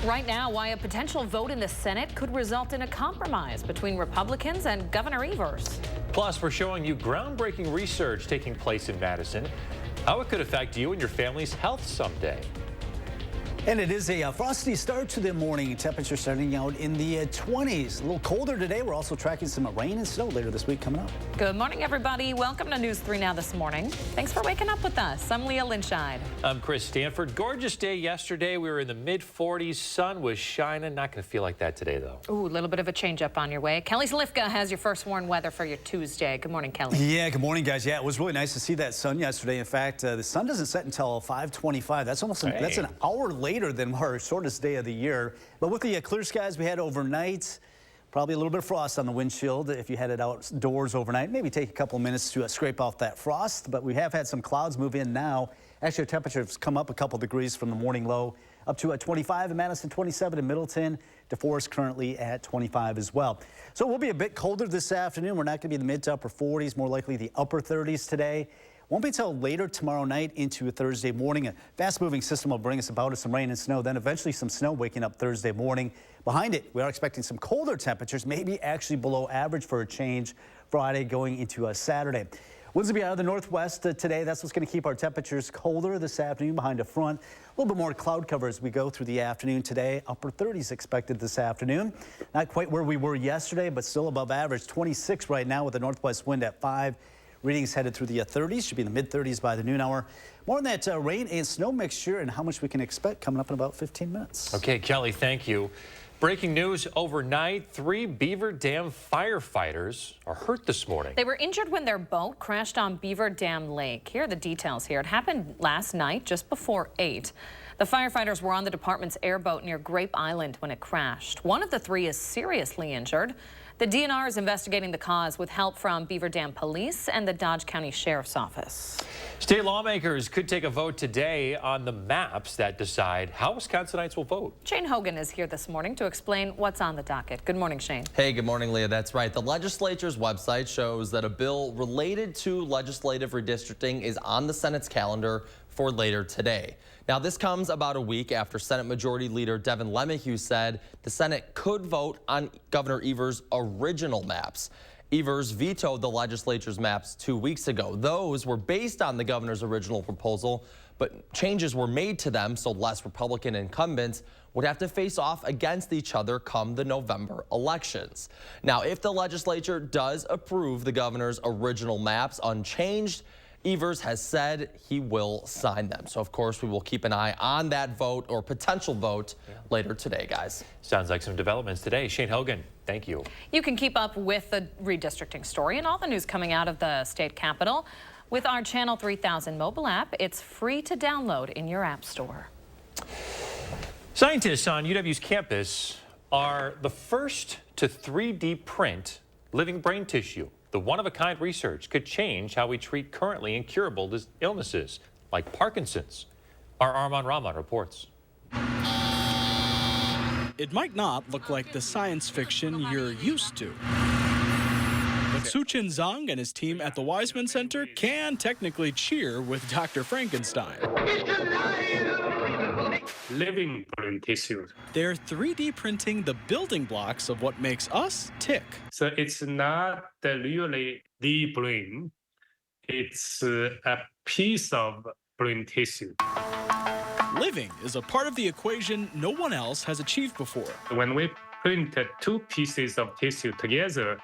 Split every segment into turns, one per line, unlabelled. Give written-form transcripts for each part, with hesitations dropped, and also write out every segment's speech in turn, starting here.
Right now, why a potential vote in the Senate could result in a compromise between Republicans and Governor Evers.
Plus, we're showing you groundbreaking research taking place in Madison, how it could affect you and your family's health someday.
And it is a frosty start to the morning. Temperature starting out in the 20s. A little colder today. We're also tracking some rain and snow later this week coming up.
Good morning, everybody. Welcome to News 3 Now this morning. Thanks for waking up with us. I'm Leah Linscheid.
I'm Chris Stanford. Gorgeous day yesterday. We were in the mid-40s. Sun was shining. Not going to feel like that today, though.
Ooh, a little bit of a change up on your way. Kelly Slifka has your first warm weather for your Tuesday. Good morning, Kelly.
Yeah, good morning, guys. Yeah, it was really nice to see that sun yesterday. In fact, the sun doesn't set until 5:25. That's almost that's an hour later than our shortest day of the year. But with the clear skies we had overnight, probably a little bit of frost on the windshield if you headed outdoors overnight. Maybe take a couple minutes to scrape off that frost. But we have had some clouds move in now. Actually, our temperatures come up a couple degrees from the morning low, up to 25 in Madison, 27 in Middleton. DeForest currently at 25 as well. So it will be a bit colder this afternoon. We're not going to be in the mid to upper 40s, more likely the upper 30s today. Won't be until later tomorrow night into a Thursday morning. A fast-moving system will bring us about some rain and snow, then eventually some snow waking up Thursday morning. Behind it, we are expecting some colder temperatures, maybe actually below average for a change Friday going into Saturday. Winds will be out of the northwest today. That's what's going to keep our temperatures colder this afternoon behind a front. A little bit more cloud cover as we go through the afternoon today. Upper 30s expected this afternoon. Not quite where we were yesterday, but still above average. 26 right now with the northwest wind at 5. Readings headed through the 30s, should be in the mid-30s by the noon hour. More on that rain and snow mixture and how much we can expect coming up in about 15 minutes.
Okay, Kelly, thank you. Breaking news overnight, 3 Beaver Dam firefighters are hurt this morning.
They were injured when their boat crashed on Beaver Dam Lake. Here are the details here. It happened last night just before 8. The firefighters were on the department's airboat near Grape Island when it crashed. One of the 3 is seriously injured. The DNR is investigating the cause with help from Beaver Dam Police and the Dodge County Sheriff's Office.
State lawmakers could take a vote today on the maps that decide how Wisconsinites will vote.
Shane Hogan is here this morning to explain what's on the docket. Good morning, Shane.
Hey, good morning, Leah. That's right. The legislature's website shows that a bill related to legislative redistricting is on the Senate's calendar for later today. Now, this comes about a week after Senate Majority Leader Devin LeMahieu said the Senate could vote on Governor Evers' original maps. Evers vetoed the legislature's maps 2 weeks ago. Those were based on the governor's original proposal, but changes were made to them so less Republican incumbents would have to face off against each other come the November elections. Now, if the legislature does approve the governor's original maps unchanged, Evers has said he will sign them. So, of course, we will keep an eye on that vote or potential vote later today, guys.
Sounds like some developments today. Shane Hogan, thank you.
You can keep up with the redistricting story and all the news coming out of the state capitol with our Channel 3000 mobile app. It's free to download in your app store.
Scientists on UW's campus are the first to 3D print living brain tissue. The one-of-a-kind research could change how we treat currently incurable illnesses like Parkinson's. Our Armand Rahman reports.
It might not look like the science fiction you're used to. But Suchin Zhang and his team at the Weizmann Center can technically cheer with Dr. Frankenstein.
Living brain tissue.
They're 3D printing the building blocks of what makes us tick.
So it's not really the brain. It's a piece of brain tissue.
Living is a part of the equation no one else has achieved before.
When we printed 2 pieces of tissue together,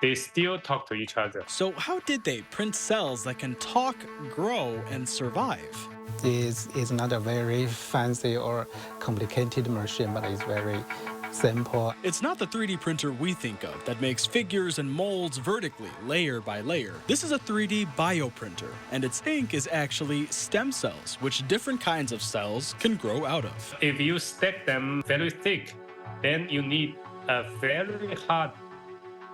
they still talk to each other.
So how did they print cells that can talk, grow, and survive?
This is not a very fancy or complicated machine, but it's very simple.
It's not the 3D printer we think of that makes figures and molds vertically, layer by layer. This is a 3D bioprinter, and its ink is actually stem cells, which different kinds of cells can grow out of.
If you stack them very thick, then you need a very hard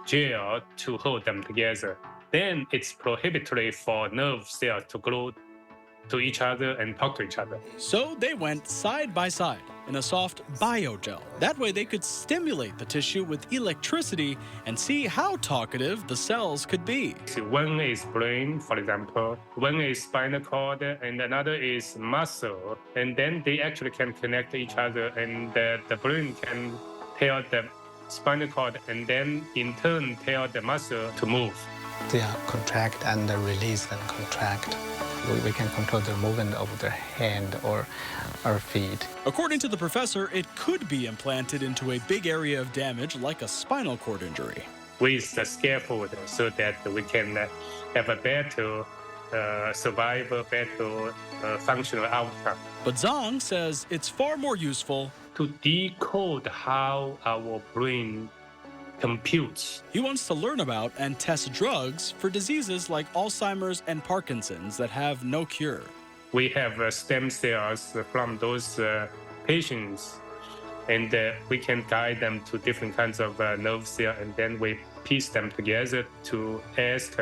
gel to hold them together. Then it's prohibitory for nerve cells to glue to each other and talk to each other.
So they went side by side. in a soft biogel. That way they could stimulate the tissue with electricity and see how talkative the cells could be.
One is brain, for example, one is spinal cord, and another is muscle. And then they actually can connect each other, and the brain can tell the spinal cord, and then in turn tell the muscle to move.
They contract and release and contract. We can control the movement of their hand or our feet.
According to the professor, it could be implanted into a big area of damage like a spinal cord injury.
With the scaffold so that we can have a better survival, better functional outcome.
But Zhang says it's far more useful
to decode how our brain computes.
He wants to learn about and test drugs for diseases like Alzheimer's and Parkinson's that have no cure.
We have stem cells from those patients, and we can guide them to different kinds of nerve cells, and then we piece them together to ask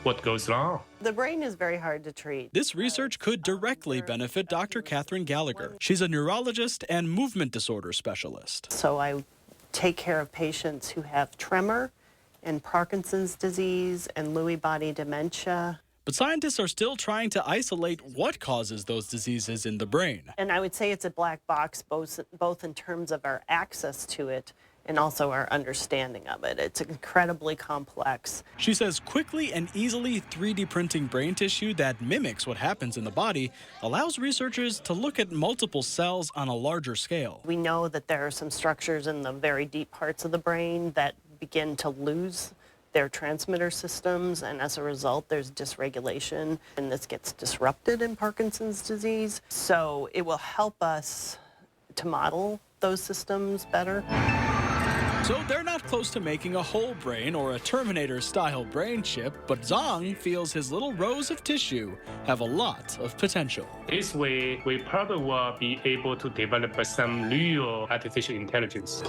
what goes wrong.
The brain is very hard to treat.
This research could directly benefit Dr. Catherine Gallagher. She's a neurologist and movement disorder specialist.
So I take care of patients who have tremor and Parkinson's disease and Lewy body dementia.
But scientists are still trying to isolate what causes those diseases in the brain.
And I would say it's a black box, both in terms of our access to it and also our understanding of it. It's incredibly complex.
She says quickly and easily 3D printing brain tissue that mimics what happens in the body allows researchers to look at multiple cells on a larger scale.
We know that there are some structures in the very deep parts of the brain that begin to lose their transmitter systems, and as a result, there's dysregulation, and this gets disrupted in Parkinson's disease. So it will help us to model those systems better.
So they're not close to making a whole brain or a Terminator-style brain chip, but Zhang feels his little rows of tissue have a lot of potential.
This way, we probably will be able to develop some real artificial intelligence.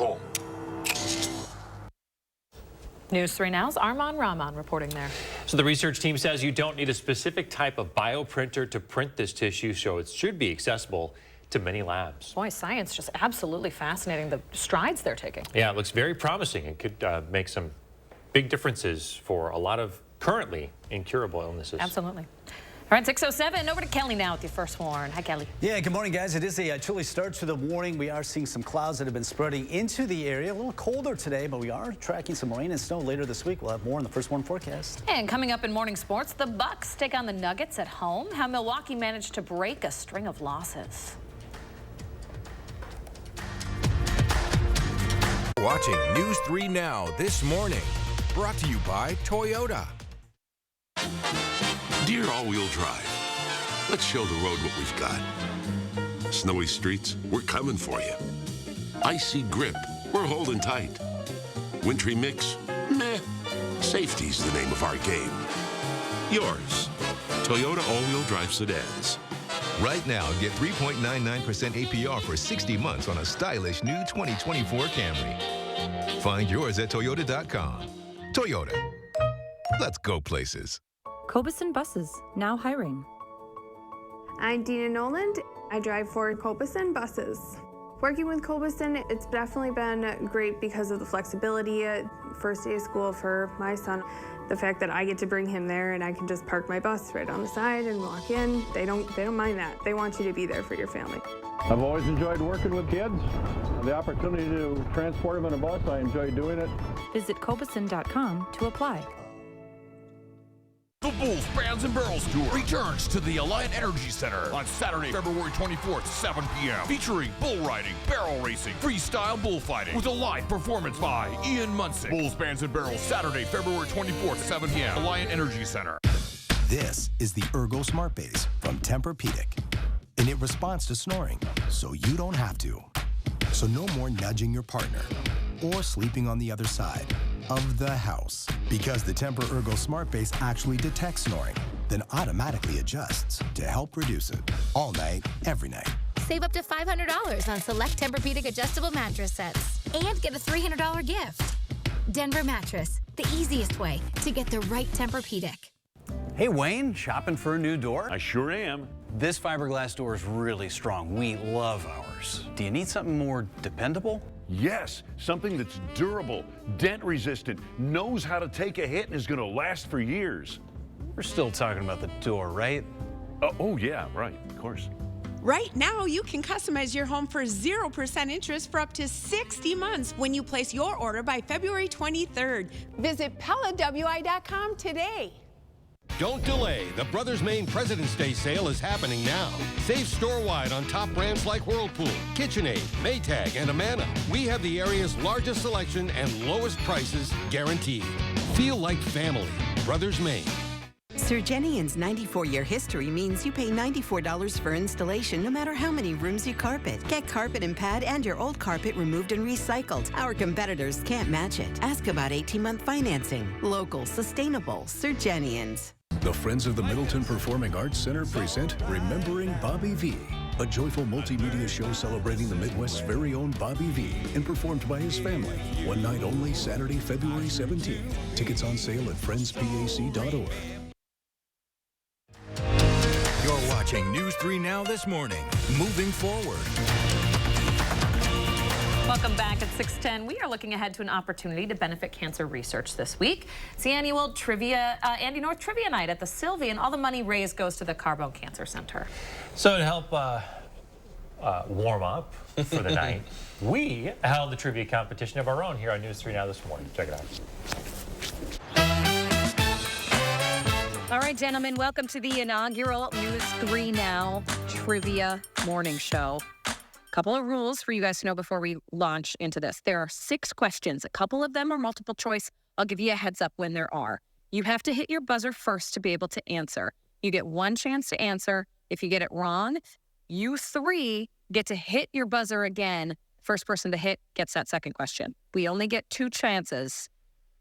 News 3 Now's Arman Rahman reporting there.
So the research team says you don't need a specific type of bioprinter to print this tissue, so it should be accessible to many labs.
Boy, science just absolutely fascinating, the strides they're taking.
Yeah, it looks very promising. It could make some big differences for a lot of currently incurable illnesses.
Absolutely. All right, 6:07, over to Kelly now with your first warn. Hi, Kelly.
Yeah, good morning, guys. It is a chilly start to the morning. We are seeing some clouds that have been spreading into the area. A little colder today, but we are tracking some rain and snow later this week. We'll have more in the first warn forecast.
And coming up in morning sports, the Bucks take on the Nuggets at home. How Milwaukee managed to break a string of losses.
Watching News 3 Now this morning. Brought to you by Toyota.
Dear all-wheel drive, let's show the road what we've got. Snowy streets, we're coming for you. Icy grip, we're holding tight. Wintry mix, meh. Safety's the name of our game. Yours, Toyota all-wheel drive sedans.
Right now, get 3.99% APR for 60 months on a stylish new 2024 Camry. Find yours at Toyota.com. Toyota. Let's go places.
Cobeson Buses, now hiring.
I'm Dina Noland. I drive for Cobeson Buses. Working with Cobeson, it's definitely been great because of the flexibility. First day of school for my son, the fact that I get to bring him there and I can just park my bus right on the side and walk in. They don't mind that. They want you to be there for your family.
I've always enjoyed working with kids. The opportunity to transport them in a bus, I enjoy doing it.
Visit Cobeson.com to apply.
The Bulls Bands and Barrels Tour returns to the Alliant Energy Center on Saturday, February 24th, 7 p.m. Featuring bull riding, barrel racing, freestyle bullfighting with a live performance by Ian Munson. Bulls Bands and Barrels, Saturday, February 24th, 7 p.m. Alliant Energy Center.
This is the Ergo Smart Base from Tempur-Pedic, and it responds to snoring, so you don't have to. So no more nudging your partner or sleeping on the other side of the house, because the Tempur-Ergo Smart Base actually detects snoring, then automatically adjusts to help reduce it all night, every night.
Save up to $500 on select Tempur-Pedic adjustable mattress sets and get a $300 gift. Denver Mattress, the easiest way to get the right Tempur-Pedic.
Hey, Wayne, shopping for a new door?
I sure am.
This fiberglass door is really strong. We love ours. years.
Do you need something more dependable?
Yes, something that's durable, dent resistant, knows how to take a hit, and is going to last for years.
We're still talking about the door, right?
Oh, yeah, right, of course.
Right now, you can customize your home for 0% interest for up to 60 months when you place your order by February 23rd. Visit PellaWI.com today.
Don't delay. The Brothers Maine President's Day sale is happening now. Save store-wide on top brands like Whirlpool, KitchenAid, Maytag, and Amana. We have the area's largest selection and lowest prices guaranteed. Feel like family. Brothers Maine.
Surgenian's 94-year history means you pay $94 for installation no matter how many rooms you carpet. Get carpet and pad and your old carpet removed and recycled. Our competitors can't match it. Ask about 18-month financing. Local, sustainable, Surgenians.
The Friends of the Middleton Performing Arts Center present Remembering Bobby V, a joyful multimedia show celebrating the Midwest's very own Bobby V and performed by his family. One night only, Saturday, February 17th. Tickets on sale at friendspac.org.
You're watching News 3 Now this morning. Moving forward.
Welcome back at 6:10. We are looking ahead to an opportunity to benefit cancer research this week. It's the annual Andy North Trivia Night at the Sylvia, and all the money raised goes to the Carbone Cancer Center.
So to help warm up for the night, we held a trivia competition of our own here on News 3 Now this morning. Check it out.
All right, gentlemen, welcome to the inaugural News 3 Now Trivia Morning Show. Couple of rules for you guys to know before we launch into this. There are 6 questions. A couple of them are multiple choice. I'll give you a heads up when there are. You have to hit your buzzer first to be able to answer. You get one chance to answer. If you get it wrong, you 3 get to hit your buzzer again. First person to hit gets that second question. We only get 2 chances.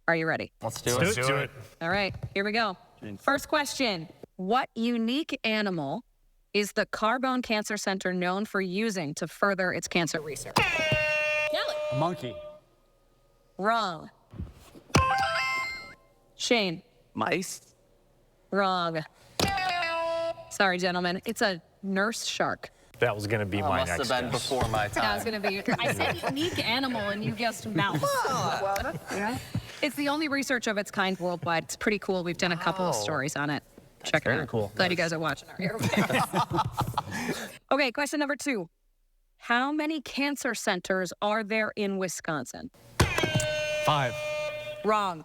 Are you ready?
Let's do it.
All right, here we go. First question. What unique animal is the Carbone Cancer Center known for using to further its cancer research? Kelly.
A monkey.
Wrong. Shane.
Mice.
Wrong. Sorry, gentlemen. It's a nurse shark.
That was going to be my
must
next
have been
guess.
before my time.
That was going to be. I said unique animal, and you guessed mouse.
Yeah.
It's the only research of its kind worldwide. It's pretty cool. We've done a couple of stories on it. Check it out.
very cool.
Glad you guys are watching our airwaves. Okay, question number 2. How many cancer centers are there in Wisconsin?
5.
Wrong.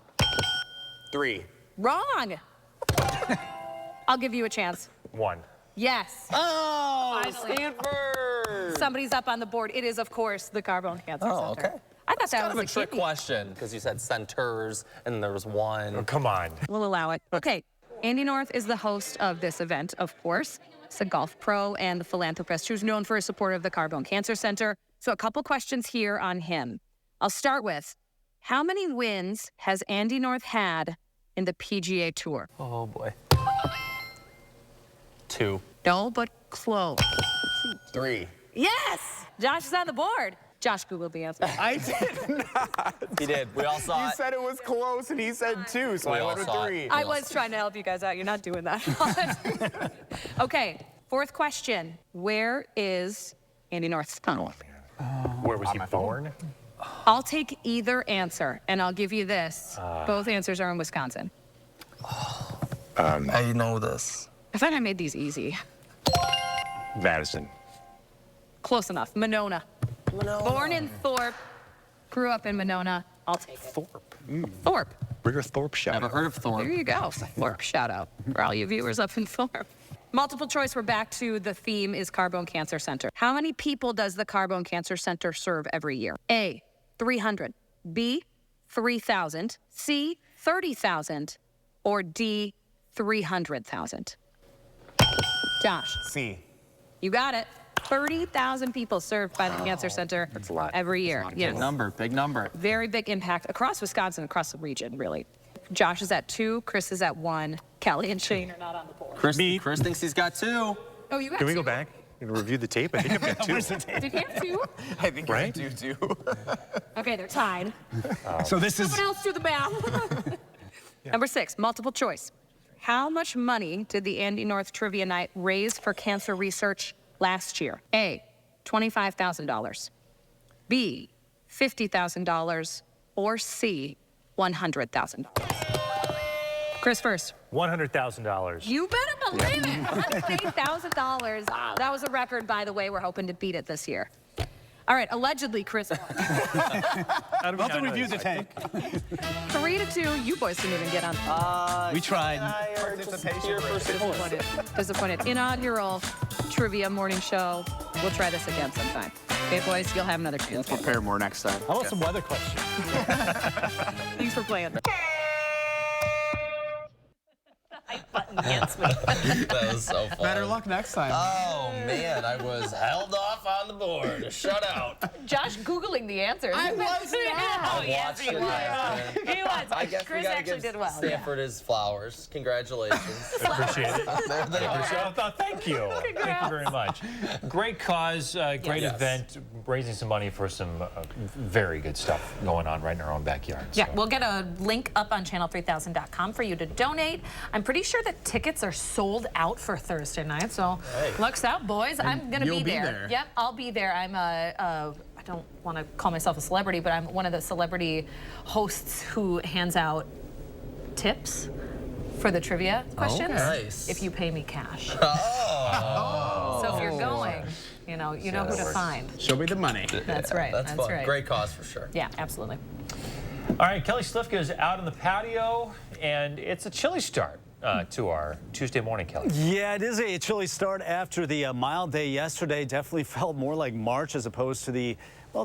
3.
Wrong. I'll give you a chance.
1.
Yes.
Oh,
Finally.
Stanford.
Somebody's up on the board. It is, of course, the Carbone Cancer Center.
Oh, okay.
I thought that
Kind
was
of a trick question because you said centers and there was 1.
Oh, come on.
We'll allow it. Okay. Andy North is the host of this event, of course. He's a golf pro and the philanthropist who's known for his support of the Carbone Cancer Center. So a couple questions here on him. I'll start with, how many wins has Andy North had in the PGA Tour?
Oh, boy. 2.
No, but close.
3.
Yes! Josh is on the board. Josh Googled the answer.
I did not.
He did. We all saw
You
it.
said it was close, and he said 2, so
We
I
all
went with
saw it.
3.
I was trying to help you guys out. You're not doing that. Okay, 4th question. Where is Andy North's tunnel?
Where was he born?
I'll take either answer, and I'll give you this. Both answers are in Wisconsin.
I know this.
I thought I made these easy.
Madison.
Close enough. Monona. Born in Thorpe, grew up in Monona. I'll take it.
Thorpe.
Thorpe.
Bigger Thorpe shout.
Never heard of Thorpe.
There you go. Thorpe shout out for all you viewers up in Thorpe. Multiple choice, we're back to the theme is Carbone Cancer Center. How many people does the Carbone Cancer Center serve every year? A, 300, B, 3,000, C, 30,000, or D, 300,000? Josh.
C.
You got it. 30,000 people served by the Cancer Center every year. Yes.
Big number.
Very big impact across Wisconsin, across the region, really. Josh is at 2, Chris is at 1, Kelly and Shane are not on the board.
Chris thinks he's got 2.
Oh, you got
Can we
2?
go back and review the tape? I think I've got 2.
Did you have 2?
I think I
Right?
do too.
Okay, they're tied.
So this is
Someone else do the math. Number 6, multiple choice. How much money did the Andy North Trivia Night raise for cancer research last year? A, $25,000, B, $50,000, or C, $100,000? Chris first.
$100,000.
You better believe it. $108,000. Wow. That was a record, by the way. We're hoping to beat it this year. All right, allegedly, Chris.
We'll have to review the tank.
3-2. You boys didn't even get on.
We tried.
Disappointed. Inaugural trivia morning show. We'll try this again sometime. Okay, boys, you'll have another chance.
Prepare more next time.
How about some weather questions?
Thanks for playing.
Button against me.
That was so fun.
Better luck next time.
Oh, man, I was held off on the board. Shut out.
Josh Googling the answers.
I was not.
Oh, yes, he was. He was.
I guess
Chris
we gotta
actually
give
did well.
Stanford his flowers. Congratulations.
Appreciate it.
There they are.
Thank you. Thank you very much. Great cause, great
Yes.
event, raising some money for some very good stuff going on right in our own backyard.
Yeah, we'll get a link up on channel3000.com for you to donate. I'm pretty sure that tickets are sold out for Thursday night, so looks out, boys. I'm going to be there. Yep, I'll be there. I'm I don't want to call myself a celebrity, but I'm one of the celebrity hosts who hands out tips for the trivia questions
Nice.
if you pay me cash.
Oh.
So if you're going, you know who to find.
Show me the money.
That's right.
That's fun.
right.
Great cause for sure.
Yeah, absolutely.
All right, Kelly Slifka is out on the patio, and it's a chilly start to our Tuesday morning, Kelly.
Yeah, it is a chilly start after the mild day yesterday. Definitely felt more like March as opposed to the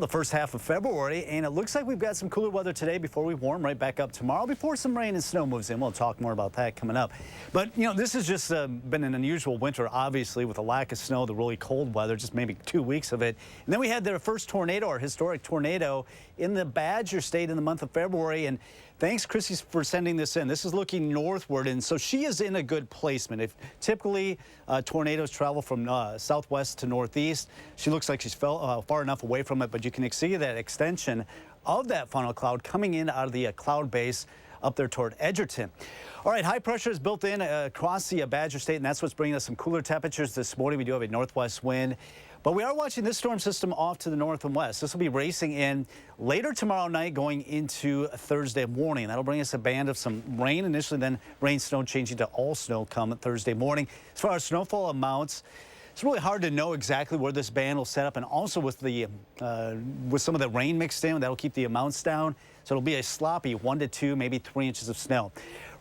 first half of February. And it looks like we've got some cooler weather today before we warm right back up tomorrow before some rain and snow moves in. We'll talk more about that coming up. But, this has just been an unusual winter, obviously, with a lack of snow, the really cold weather, just maybe 2 weeks of it. And then we had their first tornado, our historic tornado, in the Badger State in the month of February. And thanks, Chrissy, for sending this in. This is looking northward, and so she is in a good placement. If typically tornadoes travel from southwest to northeast, she looks like she's far enough away from it, but you can see that extension of that funnel cloud coming in out of the cloud base up there toward Edgerton. All right, high pressure is built in across the Badger State, and that's what's bringing us some cooler temperatures this morning. We do have a northwest wind. But we are watching this storm system off to the north and west. This will be racing in later tomorrow night going into Thursday morning. That'll bring us a band of some rain initially, then rain, snow changing to all snow come Thursday morning. As far as snowfall amounts, it's really hard to know exactly where this band will set up, and also with the with some of the rain mixed in, that'll keep the amounts down. So it'll be a sloppy 1 to 2, maybe 3 inches of snow.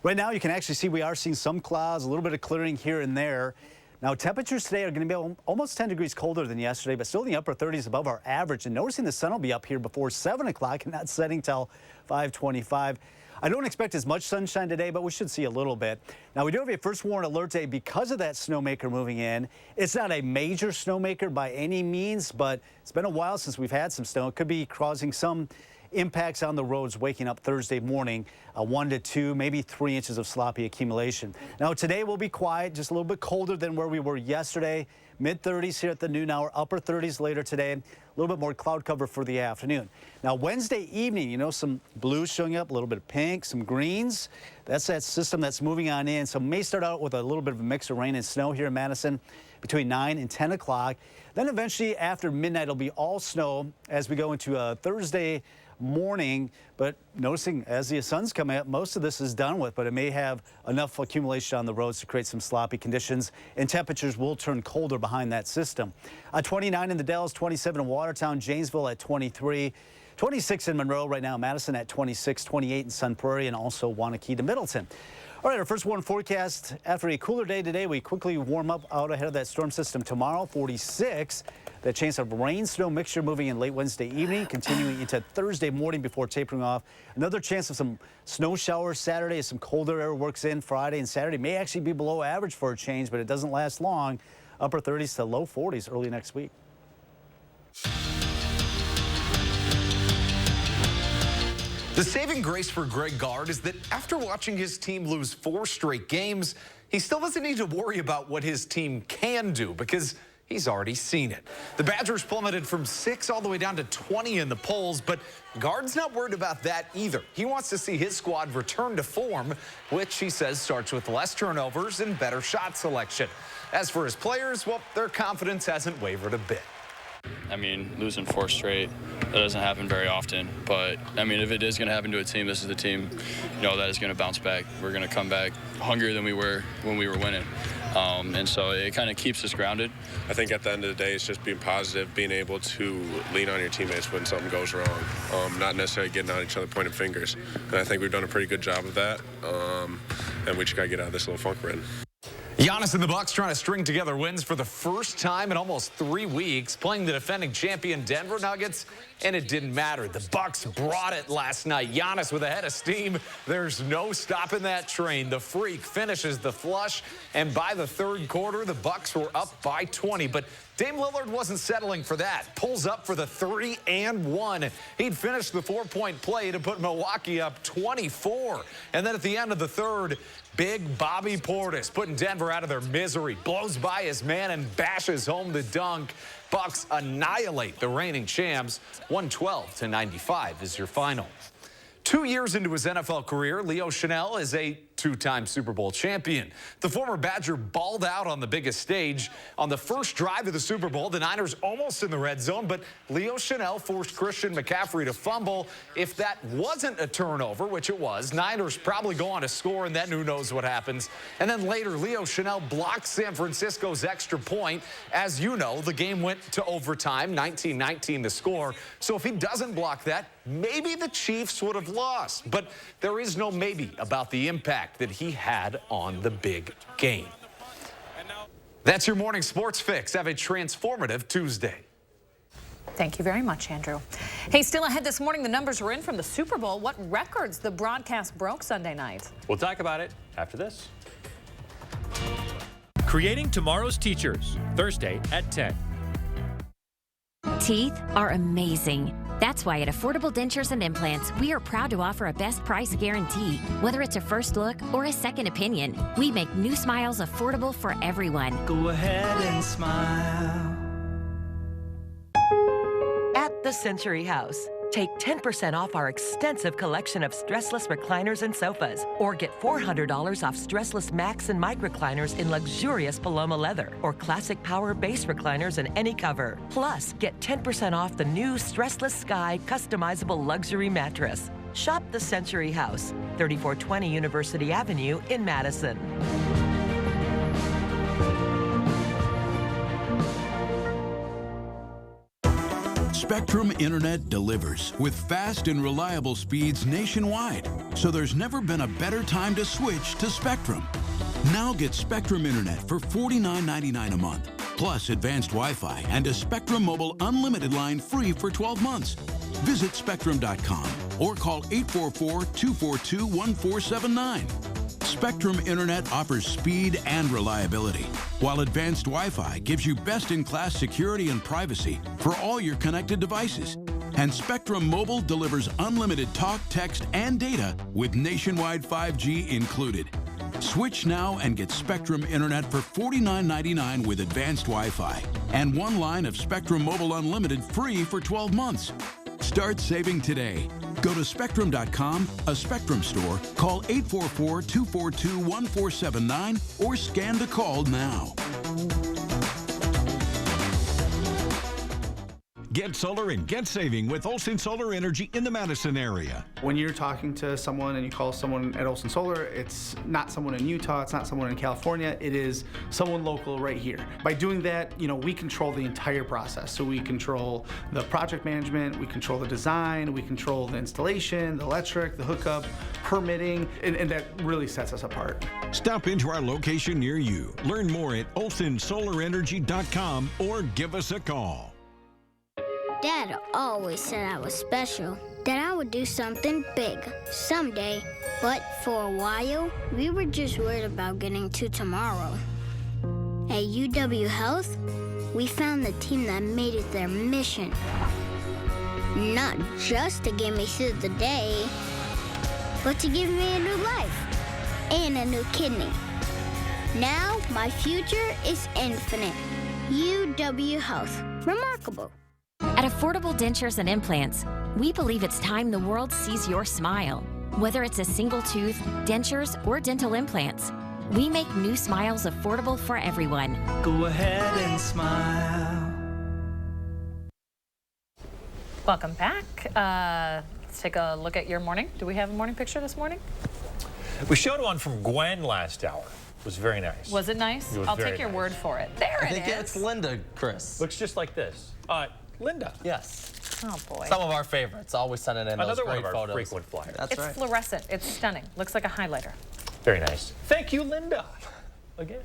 Right now, you can actually see we are seeing some clouds, a little bit of clearing here and there. Now, temperatures today are going to be almost 10 degrees colder than yesterday, but still in the upper 30s above our average. And noticing the sun will be up here before 7 o'clock and not setting till 5:25. I don't expect as much sunshine today, but we should see a little bit. Now, we do have a first warn alert day because of that snowmaker moving in. It's not a major snowmaker by any means, but it's been a while since we've had some snow. It could be causing some impacts on the roads waking up Thursday morning, 1 to 2, maybe 3 inches of sloppy accumulation. Now, today will be quiet, just a little bit colder than where we were yesterday. Mid-30s here at the noon hour, upper 30s later today. A little bit more cloud cover for the afternoon. Now, Wednesday evening, some blues showing up, a little bit of pink, some greens. That's that system that's moving on in. So may start out with a little bit of a mix of rain and snow here in Madison between 9 and 10 o'clock. Then eventually after midnight, it'll be all snow as we go into Thursday morning, but noticing as the sun's coming up, most of this is done with, but it may have enough accumulation on the roads to create some sloppy conditions, and temperatures will turn colder behind that system. 29 in the Dells, 27 in Watertown, Janesville at 23, 26 in Monroe right now, Madison at 26, 28 in Sun Prairie, and also Wanakee to Middleton. All right, our first warm forecast. After a cooler day today, we quickly warm up out ahead of that storm system tomorrow, 46. That chance of rain-snow mixture moving in late Wednesday evening, continuing into Thursday morning before tapering off. Another chance of some snow showers Saturday as some colder air works in. Friday and Saturday may actually be below average for a change, but it doesn't last long. Upper 30s to low 40s early next week.
The saving grace for Greg Gard is that after watching his team lose 4 straight games, he still doesn't need to worry about what his team can do because he's already seen it. The Badgers plummeted from 6 all the way down to 20 in the polls, but Gard's not worried about that either. He wants to see his squad return to form, which he says starts with less turnovers and better shot selection. As for his players, well, their confidence hasn't wavered a bit.
I mean, losing 4 straight, that doesn't happen very often. But, I mean, if it is going to happen to a team, this is the team, that is going to bounce back. We're going to come back hungrier than we were when we were winning. And so it kind of keeps us grounded.
I think at the end of the day, it's just being positive, being able to lean on your teammates when something goes wrong, not necessarily getting on each other pointing fingers. And I think we've done a pretty good job of that, and we just got to get out of this little funk we're in.
Giannis and the Bucks trying to string together wins for the first time in almost 3 weeks, playing the defending champion Denver Nuggets, and it didn't matter. The Bucks brought it last night. Giannis with a head of steam. There's no stopping that train. The Freak finishes the flush, and by the third quarter, the Bucks were up by 20. But Dame Lillard wasn't settling for that. Pulls up for the 3-and-1. He'd finished the 4-point play to put Milwaukee up 24. And then at the end of the third, big Bobby Portis putting Denver out of their misery. Blows by his man and bashes home the dunk. Bucks annihilate the reigning champs. 112-95 is your final. 2 years into his NFL career, Leo Chanel is a 2-time Super Bowl champion. The former Badger balled out on the biggest stage. On the first drive of the Super Bowl, the Niners almost in the red zone, but Leo Chanel forced Christian McCaffrey to fumble. If that wasn't a turnover, which it was, Niners probably go on to score, and then who knows what happens. And then later, Leo Chanel blocked San Francisco's extra point. As you know, the game went to overtime, 19-19 the score. So if he doesn't block that, maybe the Chiefs would have lost. But there is no maybe about the impact that he had on the big game. That's your morning sports fix. Have a transformative Tuesday.
Thank you very much, Andrew. Hey, still ahead this morning, the numbers are in from the Super Bowl. What records the broadcast broke Sunday night?
We'll talk about it after this.
Creating Tomorrow's Teachers, Thursday at 10.
Teeth are amazing. That's why at Affordable Dentures and Implants, we are proud to offer a best price guarantee. Whether it's a first look or a second opinion, we make new smiles affordable for everyone.
Go ahead and smile.
At the Century House, take 10% off our extensive collection of stressless recliners and sofas, or get $400 off stressless Max and Mike recliners in luxurious Paloma leather, or classic power base recliners in any cover. Plus, get 10% off the new stressless Sky customizable luxury mattress. Shop the Century House, 3420 University Avenue in Madison.
Spectrum Internet delivers with fast and reliable speeds nationwide, so there's never been a better time to switch to Spectrum. Now get Spectrum Internet for $49.99 a month, plus advanced Wi-Fi and a Spectrum Mobile Unlimited line free for 12 months. Visit Spectrum.com or call 844-242-1479. Spectrum Internet offers speed and reliability, while advanced Wi-Fi gives you best-in-class security and privacy for all your connected devices. And Spectrum Mobile delivers unlimited talk, text, and data with nationwide 5G included. Switch now and get Spectrum Internet for $49.99 with advanced Wi-Fi and one line of Spectrum Mobile Unlimited free for 12 months. Start saving today. Go to Spectrum.com, a Spectrum store, call 844-242-1479, or scan the call now.
Get solar and get saving with Olson Solar Energy in the Madison area.
When you're talking to someone and you call someone at Olson Solar, it's not someone in Utah, it's not someone in California, it is someone local right here. By doing that, we control the entire process. So we control the project management, we control the design, we control the installation, the electric, the hookup, permitting, and that really sets us apart.
Stop into our location near you. Learn more at olsonsolarenergy.com or give us a call.
Dad always said I was special, that I would do something big someday, but for a while, we were just worried about getting to tomorrow. At UW Health, we found the team that made it their mission. Not just to get me through the day, but to give me a new life and a new kidney. Now, my future is infinite. UW Health. Remarkable.
At Affordable Dentures and Implants, we believe it's time the world sees your smile. Whether it's a single tooth, dentures, or dental implants, we make new smiles affordable for everyone.
Go ahead and smile.
Welcome back. Let's take a look at your morning. Do we have a morning picture this morning?
We showed one from Gwen last hour. It was very nice.
Was it nice? I'll take your word for it. There it is.
I think it's Linda, Chris.
Looks just like this. Linda.
Yes.
Oh, boy.
Some of our favorites. Always sending in those great
one of our
photos.
frequent flyers.
That's right.
It's fluorescent. It's stunning. Looks like a highlighter.
Very nice. Thank you, Linda. Again.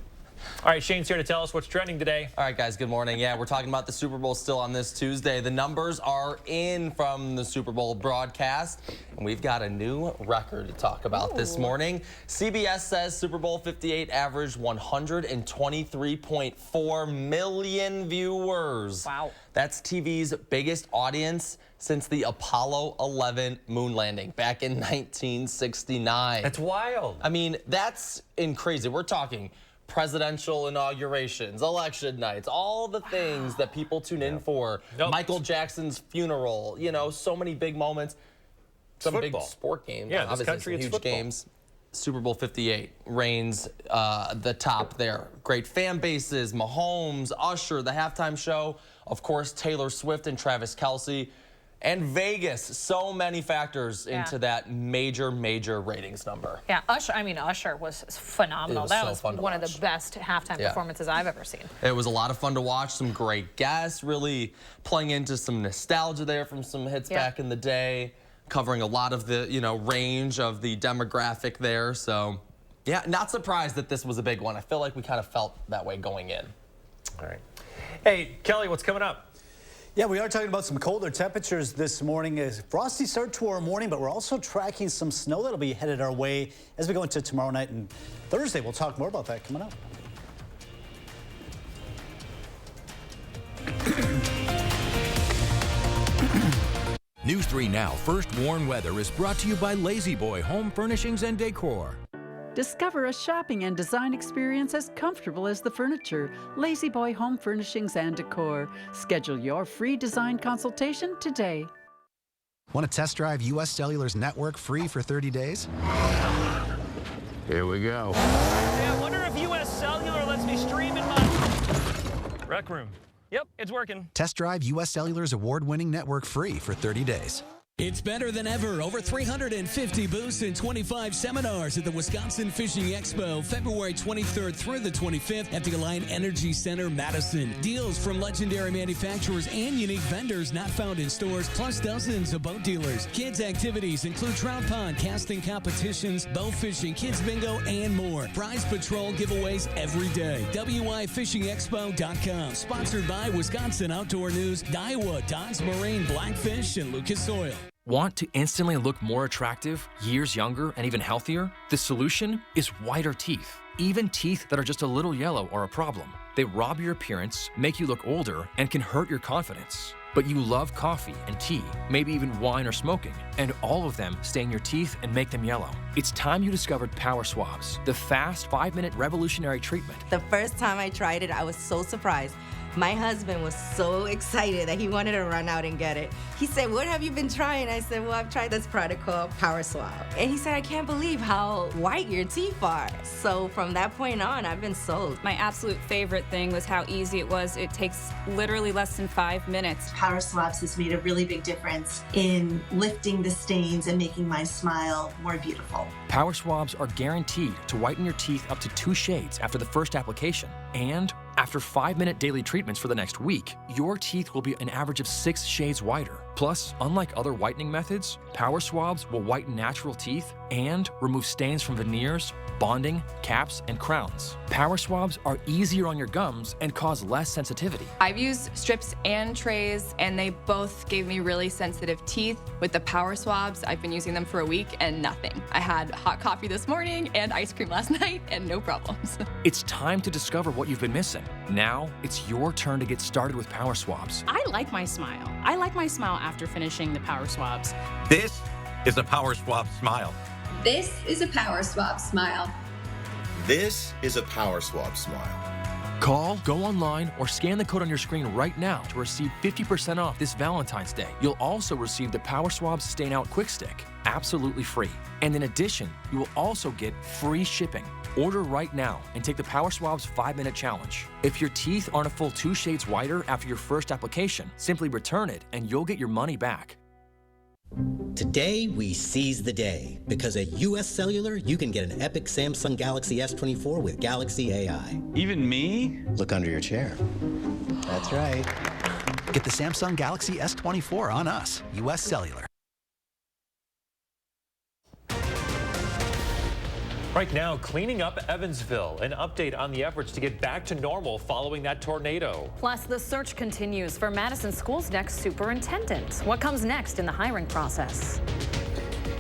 All right, Shane's here to tell us what's trending today.
All right, guys, good morning. Yeah, we're talking about the Super Bowl still on this Tuesday. The numbers are in from the Super Bowl broadcast, and we've got a new record to talk about this morning. CBS says Super Bowl 58 averaged 123.4 million viewers.
Wow.
That's TV's biggest audience since the Apollo 11 moon landing back in 1969.
That's wild.
I mean, that's crazy. We're talking presidential inaugurations, election nights, all the things that people tune in for. Michael Jackson's funeral, you know, so many big moments. Some big sport games.
Yeah, this
obviously
country,
some
it's
huge
football.
games. Super Bowl 58 reigns the top there. Great fan bases, Mahomes, Usher, the halftime show, of course, Taylor Swift and Travis Kelce. And Vegas, so many factors into that major ratings number.
Yeah, Usher was phenomenal. That was one of the best halftime performances I've ever seen.
It was a lot of fun to watch. Some great guests, really playing into some nostalgia there from some hits back in the day, covering a lot of the, range of the demographic there. So, yeah, not surprised that this was a big one. I feel like we kind of felt that way going in.
All right. Hey, Kelly, what's coming up?
Yeah, we are talking about some colder temperatures this morning. A frosty start to our morning, but we're also tracking some snow that'll be headed our way as we go into tomorrow night and Thursday. We'll talk more about that coming up.
News 3 Now First Warn Weather is brought to you by Lazy Boy Home Furnishings and Decor.
Discover a shopping and design experience as comfortable as the furniture. Lazy Boy Home Furnishings and Decor. Schedule your free design consultation today.
Want to test drive U.S. Cellular's network free for 30 days?
Here we go.
Hey, I wonder if U.S. Cellular lets me stream in my rec room. Yep, it's working.
Test drive U.S. Cellular's award-winning network free for 30 days.
It's better than ever. Over 350 booths and 25 seminars at the Wisconsin Fishing Expo, February 23rd through the 25th at the Alliant Energy Center, Madison. Deals from legendary manufacturers and unique vendors not found in stores, plus dozens of boat dealers. Kids' activities include trout pond, casting competitions, bow fishing, kids bingo, and more. Prize patrol giveaways every day. WIFishingexpo.com. Sponsored by Wisconsin Outdoor News, Daiwa, Don's Marine, Blackfish, and Lucas Oil.
Want to instantly look more attractive, years younger, and even healthier? The solution is whiter teeth. Even teeth that are just a little yellow are a problem. They rob your appearance, make you look older, and can hurt your confidence. But you love coffee and tea, maybe even wine or smoking, and all of them stain your teeth and make them yellow. It's time you discovered Power Swabs, the fast 5-minute revolutionary treatment.
The first time I tried it, I was so surprised. My husband was so excited that he wanted to run out and get it. He said, "What have you been trying?" I said, "Well, I've tried this product called Power Swab." And he said, "I can't believe how white your teeth are." So from that point on, I've been sold.
My absolute favorite thing was how easy it was. It takes literally less than 5 minutes.
Power Swabs has made a really big difference in lifting the stains and making my smile more beautiful.
Power Swabs are guaranteed to whiten your teeth up to 2 shades after the first application. And after 5-minute daily treatments for the next week, your teeth will be an average of 6 shades whiter. Plus, unlike other whitening methods, Power Swabs will whiten natural teeth and remove stains from veneers, bonding, caps, and crowns. Power Swabs are easier on your gums and cause less sensitivity.
I've used strips and trays, and they both gave me really sensitive teeth. With the Power Swabs, I've been using them for a week and nothing. I had hot coffee this morning and ice cream last night and no problems.
It's time to discover what you've been missing. Now, it's your turn to get started with Power Swabs.
I like my smile. I like my smile after finishing the Power Swabs.
This is a Power Swab smile.
This is a Power Swab smile.
This is a Power Swab smile.
Call, go online, or scan the code on your screen right now to receive 50% off this Valentine's Day. You'll also receive the Power Swabs Stain Out Quick Stick, absolutely free. And in addition, you will also get free shipping. Order right now and take the Power Swabs 5-minute challenge. If your teeth aren't a full 2 shades whiter after your first application, simply return it and you'll get your money back.
Today, we seize the day, because at US Cellular, you can get an epic Samsung Galaxy S24 with Galaxy AI.
Even me?
Look under your chair. That's right.
Get the Samsung Galaxy S24 on us, US Cellular.
Right now, cleaning up Evansville. An update on the efforts to get back to normal following that tornado.
Plus, the search continues for Madison School's next superintendent. What comes next in the hiring process?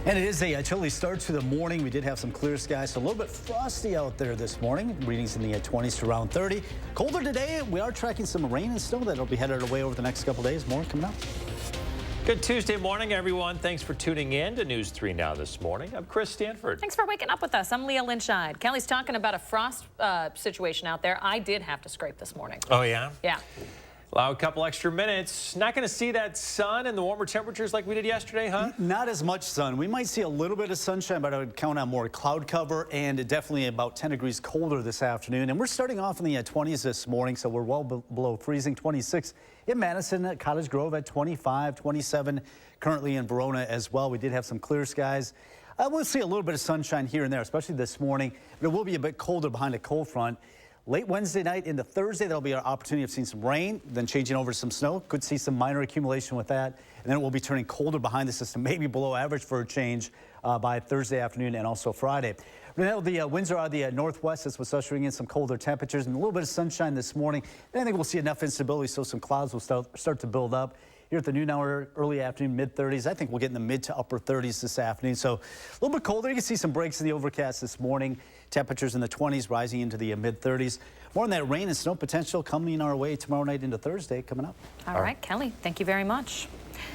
And it is a chilly start to the morning. We did have some clear skies, so a little bit frosty out there this morning. Readings in the 20s to around 30. Colder today. We are tracking some rain and snow that'll be headed our way over the next couple days. More coming up.
Good Tuesday morning, everyone. Thanks for tuning in to News 3 Now this morning. I'm Chris Stanford.
Thanks for waking up with us. I'm Leah Lynchide. Kelly's talking about a frost situation out there. I did have to scrape this morning.
Oh, yeah?
Yeah.
Allow a couple extra minutes. Not going to see that sun and the warmer temperatures like we did yesterday, huh?
Not as much sun. We might see a little bit of sunshine, but I would count on more cloud cover, and definitely about 10 degrees colder this afternoon. And we're starting off in the 20s this morning, so we're well below freezing. 26 in Madison, at Cottage Grove at 25, 27 currently in Verona as well. We did have some clear skies. We'll see a little bit of sunshine here and there, especially this morning, but it will be a bit colder behind a cold front. Late Wednesday night into Thursday, that'll be our opportunity of seeing some rain, then changing over to some snow. Could see some minor accumulation with that. And then it will be turning colder behind the system, maybe below average for a change by Thursday afternoon and also Friday. Right now, the winds are out of the northwest. That's what's ushering in some colder temperatures and a little bit of sunshine this morning. Then I think we'll see enough instability so some clouds will start to build up. Here at the noon hour, early afternoon, mid-30s. I think we'll get in the mid to upper 30s this afternoon. So a little bit colder. You can see some breaks in the overcast this morning. Temperatures in the 20s rising into the mid-30s. More on that rain and snow potential coming our way tomorrow night into Thursday coming up.
All right, Kelly, thank you very much.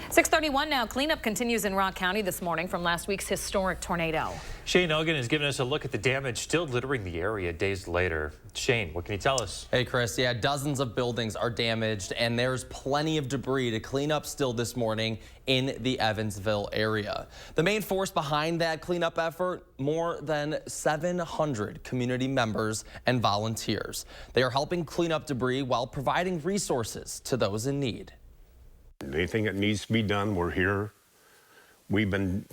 6:31 now. Cleanup continues in Rock County this morning from last week's historic tornado.
Shane Hogan has given us a look at the damage still littering the area days later. Shane, what can you tell us?
Hey, Chris. Yeah, dozens of buildings are damaged, and there's plenty of debris to clean up still this morning in the Evansville area. The main force behind that cleanup effort, more than 700 community members and volunteers. They are helping clean up debris while providing resources to those in need.
Anything that needs to be done, we're here. We've been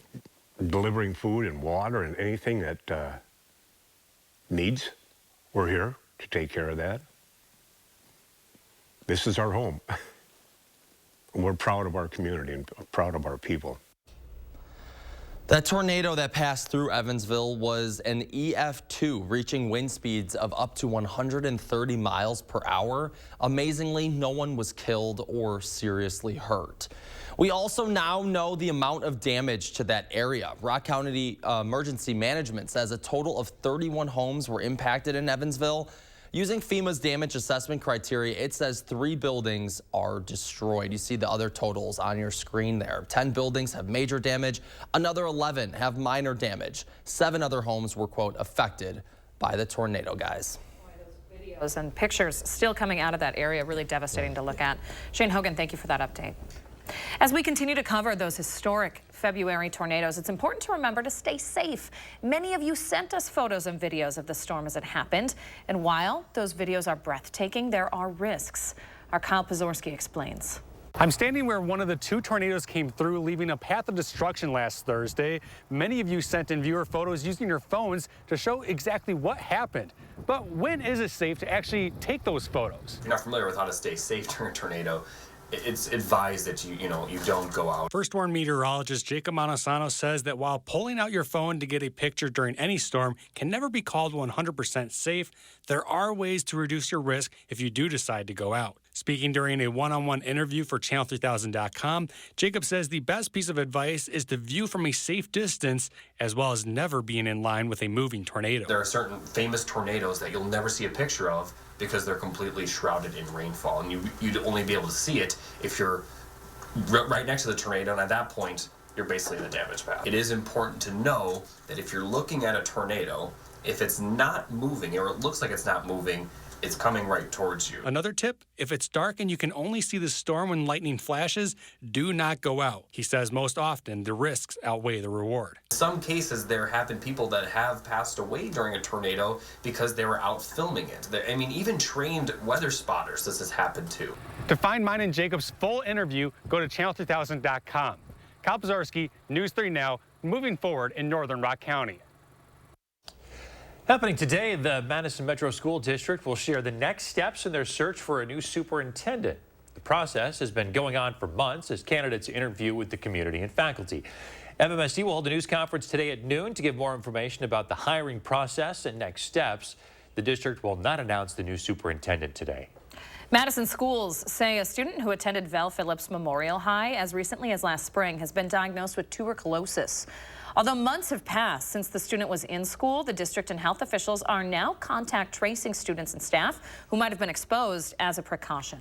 delivering food and water and anything that needs, we're here to take care of that. This is our home. And we're proud of our community and proud of our people.
That tornado that passed through Evansville was an EF2, reaching wind speeds of up to 130 miles per hour. Amazingly, no one was killed or seriously hurt. We also now know the amount of damage to that area. Rock County Emergency Management says a total of 31 homes were impacted in Evansville. Using FEMA's damage assessment criteria, it says 3 buildings are destroyed. You see the other totals on your screen there. 10 buildings have major damage. Another 11 have minor damage. 7 other homes were, quote, affected by the tornado, guys.
Videos and pictures still coming out of that area, really devastating to look at. Shane Hogan, thank you for that update. As we continue to cover those historic February tornadoes, it's important to remember to stay safe. Many of you sent us photos and videos of the storm as it happened. And while those videos are breathtaking, there are risks. Our Kyle Pazorski explains.
I'm standing where one of the 2 tornadoes came through, leaving a path of destruction last Thursday. Many of you sent in viewer photos using your phones to show exactly what happened. But when is it safe to actually take those photos?
If you're not familiar with how to stay safe during a tornado, it's advised that you don't go out.
First Warn meteorologist Jacob Montesano says that while pulling out your phone to get a picture during any storm can never be called 100% safe, there are ways to reduce your risk if you do decide to go out. Speaking during a one-on-one interview for Channel3000.com, Jacob says the best piece of advice is to view from a safe distance, as well as never being in line with a moving tornado.
There are certain famous tornadoes that you'll never see a picture of because they're completely shrouded in rainfall, and you'd only be able to see it if you're right next to the tornado, and at that point, you're basically in the damage path. It is important to know that if you're looking at a tornado, if it's not moving or it looks like it's not moving, it's coming right towards you.
Another tip, if it's dark and you can only see the storm when lightning flashes, do not go out. He says most often the risks outweigh the reward.
In some cases, there have been people that have passed away during a tornado because they were out filming it. I mean, even trained weather spotters this has happened to.
To find mine and Jacob's full interview, go to channel2000.com. Kyle Pizarski, News 3 Now, moving forward in Northern Rock County.
Happening today, the Madison Metro School District will share the next steps in their search for a new superintendent. The process has been going on for months as candidates interview with the community and faculty. MMSD will hold a news conference today at noon to give more information about the hiring process and next steps. The district will not announce the new superintendent today.
Madison schools say a student who attended Val Phillips Memorial High as recently as last spring has been diagnosed with tuberculosis. Although months have passed since the student was in school, the district and health officials are now contact tracing students and staff who might have been exposed as a precaution.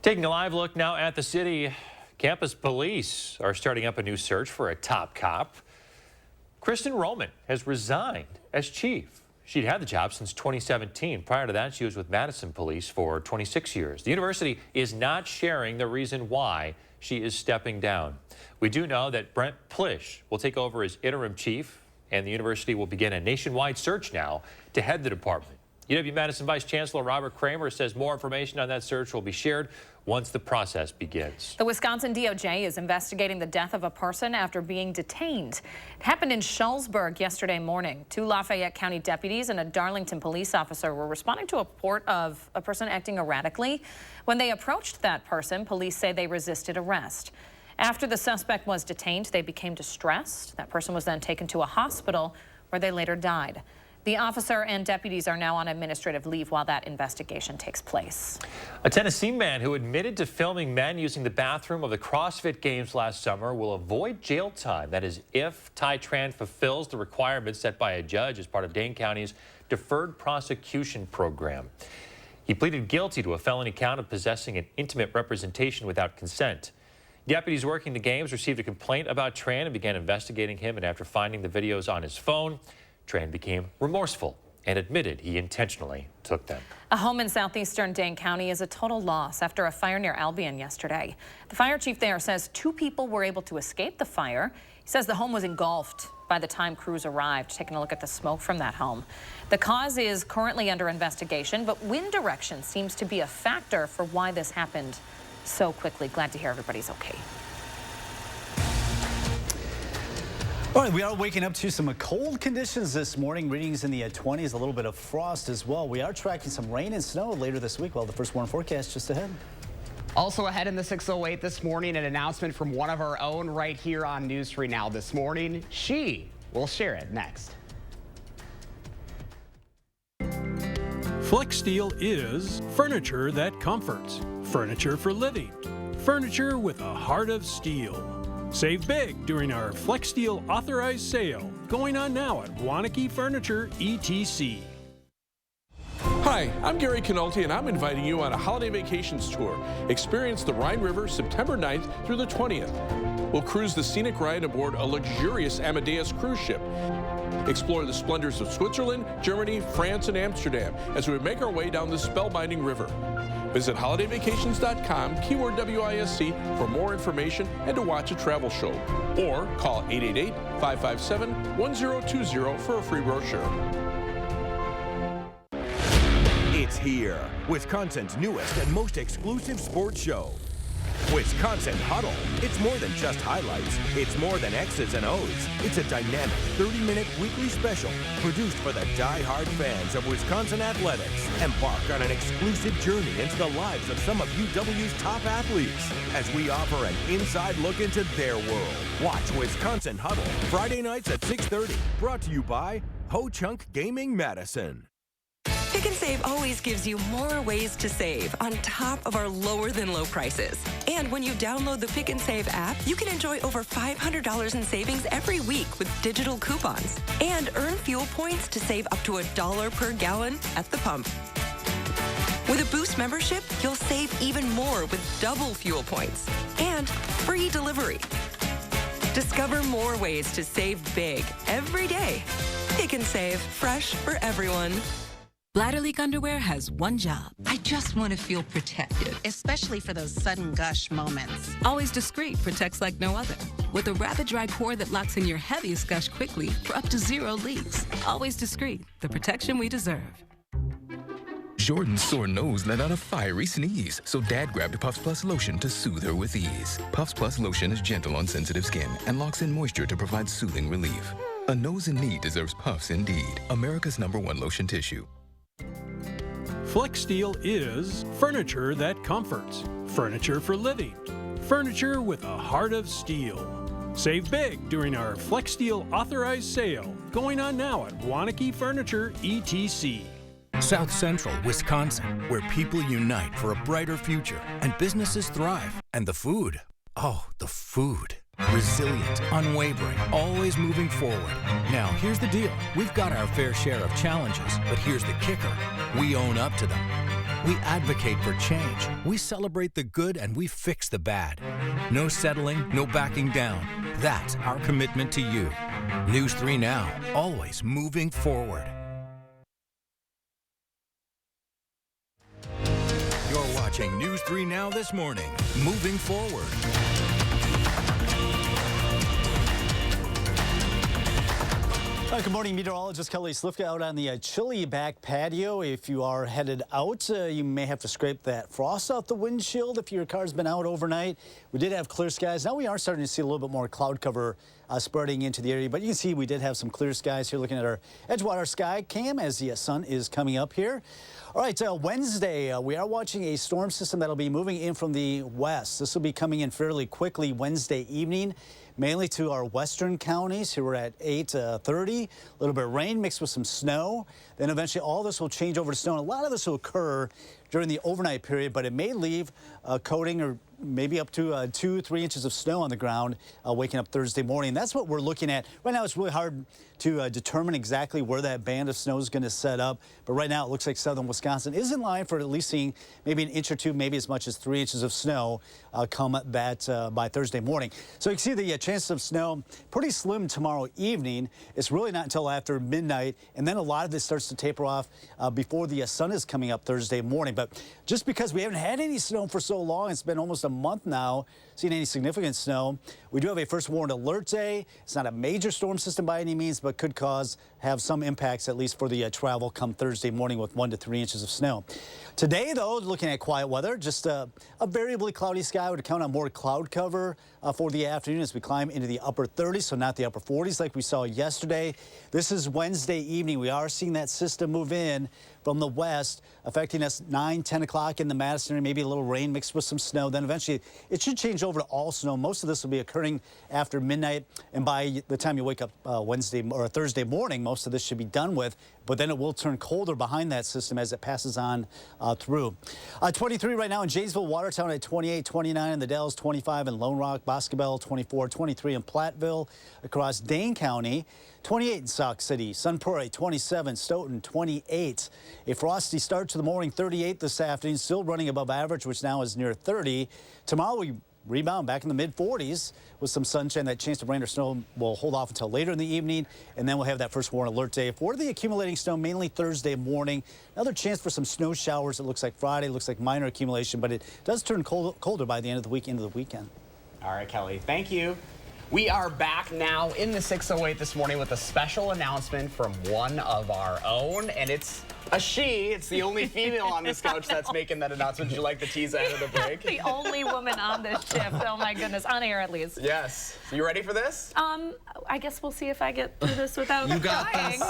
Taking a live look now at the city, campus police are starting up a new search for a top cop. Kristen Roman has resigned as chief. She'd had the job since 2017. Prior to that, she was with Madison Police for 26 years. The university is not sharing the reason why she is stepping down. We do know that Brent Plish will take over as interim chief, and the university will begin a nationwide search now to head the department. UW-Madison Vice Chancellor Robert Kramer says more information on that search will be shared once the process begins.
The Wisconsin DOJ is investigating the death of a person after being detained. It happened in Shullsburg yesterday morning. 2 Lafayette County deputies and a Darlington police officer were responding to a report of a person acting erratically. When they approached that person, police say they resisted arrest. After the suspect was detained, they became distressed. That person was then taken to a hospital where they later died. The officer and deputies are now on administrative leave while that investigation takes place.
A Tennessee man who admitted to filming men using the bathroom of the CrossFit Games last summer will avoid jail time. That is, if Ty Tran fulfills the requirements set by a judge as part of Dane County's deferred prosecution program. He pleaded guilty to a felony count of possessing an intimate representation without consent. Deputies working the games received a complaint about Tran and began investigating him, and after finding the videos on his phone, Tran became remorseful and admitted he intentionally took them.
A home in southeastern Dane County is a total loss after a fire near Albion yesterday. The fire chief there says 2 people were able to escape the fire. He says the home was engulfed by the time crews arrived. Taking a look at the smoke from that home. The cause is currently under investigation, but wind direction seems to be a factor for why this happened so quickly. Glad to hear everybody's okay.
All right, we are waking up to some cold conditions this morning. Readings in the 20s, a little bit of frost as well. We are tracking some rain and snow later this week. Well, the first warn forecast just ahead.
Also ahead in the 608 this morning, an announcement from one of our own right here on News 3 Now this morning. She will share it next.
FlexSteel is furniture that comforts, furniture for living, furniture with a heart of steel. Save big during our FlexSteel authorized sale going on now at Waunakee Furniture ETC.
Hi, I'm Gary Canolti, and I'm inviting you on a holiday vacations tour. Experience the Rhine River September 9th through the 20th. We'll cruise the scenic ride aboard a luxurious Amadeus cruise ship. Explore the splendors of Switzerland, Germany, France, and Amsterdam as we make our way down this spellbinding river. Visit holidayvacations.com, keyword WISC, for more information and to watch a travel show. Or call 888-557-1020 for a free brochure.
It's here, Wisconsin's newest and most exclusive sports show. Wisconsin Huddle. It's more than just highlights. It's more than X's and O's. It's a dynamic 30-minute weekly special produced for the die-hard fans of Wisconsin athletics. Embark on an exclusive journey into the lives of some of UW's top athletes as we offer an inside look into their world. Watch Wisconsin Huddle Friday nights at 6:30. Brought to you by Ho-Chunk Gaming Madison.
Pick and Save always gives you more ways to save on top of our lower than low prices. And when you download the Pick and Save app, you can enjoy over $500 in savings every week with digital coupons and earn fuel points to save up to $1 per gallon at the pump. With a Boost membership, you'll save even more with double fuel points and free delivery. Discover more ways to save big every day. Pick and Save, fresh for everyone.
Bladder leak underwear has one job.
I just want to feel protected, especially for those sudden gush moments.
Always Discreet protects like no other. With a rapid dry core that locks in your heaviest gush quickly for up to 0 leaks. Always Discreet, the protection we deserve.
Jordan's sore nose let out a fiery sneeze, so Dad grabbed Puffs Plus lotion to soothe her with ease. Puffs Plus lotion is gentle on sensitive skin and locks in moisture to provide soothing relief. A nose in need deserves Puffs indeed. America's #1 lotion tissue.
Flex Steel is furniture that comforts, furniture for living, furniture with a heart of steel. Save big during our Flex Steel authorized sale, going on now at Wanakee Furniture ETC.
South Central, Wisconsin, where people unite for a brighter future and businesses thrive. And the food, oh, the food. Resilient, unwavering, always moving forward. Now, here's the deal. We've got our fair share of challenges, but here's the kicker. We own up to them. We advocate for change. We celebrate the good and we fix the bad. No settling, no backing down. That's our commitment to you. News 3 Now, always moving forward. You're watching News 3 Now this morning, moving forward.
Good morning, meteorologist Kelly Slifka out on the chilly back patio. If you are headed out, you may have to scrape that frost out the windshield if your car's been out overnight. We did have clear skies. Now we are starting to see a little bit more cloud cover spreading into the area, but you can see we did have some clear skies here looking at our Edgewater sky cam as the sun is coming up here. All right, Wednesday, we are watching a storm system that'll be moving in from the west. This will be coming in fairly quickly Wednesday evening, mainly to our western counties. Here we're at 8:30. A little bit of rain mixed with some snow. Then eventually all this will change over to snow. And a lot of this will occur during the overnight period, but it may leave a coating or maybe up to 2-3 inches of snow on the ground waking up Thursday morning. That's what we're looking at. Right now, it's really hard to determine exactly where that band of snow is going to set up. But right now, it looks like southern Wisconsin is in line for at least seeing maybe an inch or two, maybe as much as 3 inches of snow come that by Thursday morning. So you can see the chances of snow pretty slim tomorrow evening. It's really not until after midnight, and then a lot of this starts to taper off before the sun is coming up Thursday morning. But just because we haven't had any snow for so long, it's been almost a month now, seen any significant snow. We do have a first warned alert day. It's not a major storm system by any means, but could have some impacts, at least for the travel come Thursday morning with 1 to 3 inches of snow. Today, though, looking at quiet weather, just a variably cloudy sky. I would count on more cloud cover for the afternoon as we climb into the upper 30s, so not the upper 40s like we saw yesterday. This is Wednesday evening. We are seeing that system move in from the west, affecting us 9-10 o'clock in the Madison area, maybe a little rain mixed with some snow. Then eventually it should change over to all snow. Most of this will be occurring after midnight, and by the time you wake up Wednesday or Thursday morning, most of this should be done with, but then it will turn colder behind that system as it passes on through. 23 right now in Janesville, Watertown at 28, 29 in the Dells, 25 in Lone Rock, Boscobel, 24, 23 in Platteville, across Dane County, 28 in Sauk City, Sun Prairie, 27, Stoughton, 28. A frosty start to the morning, 38 this afternoon, still running above average, which now is near 30. Tomorrow we rebound back in the mid-40s with some sunshine. That chance of rain or snow will hold off until later in the evening, and then we'll have that first warning alert day. For the accumulating snow, mainly Thursday morning. Another chance for some snow showers. It looks like Friday, looks like minor accumulation, but it does turn colder by the end of the week into the weekend.
All right, Kelly, thank you. We are back now in the 608 this morning with a special announcement from one of our own, and it's a she. It's the only female on this couch that's making that announcement. Did you like the tease ahead of the break?
The only woman on this shift. Oh my goodness, on air at least.
Yes. You ready for this?
I guess we'll see if I get through this without crying.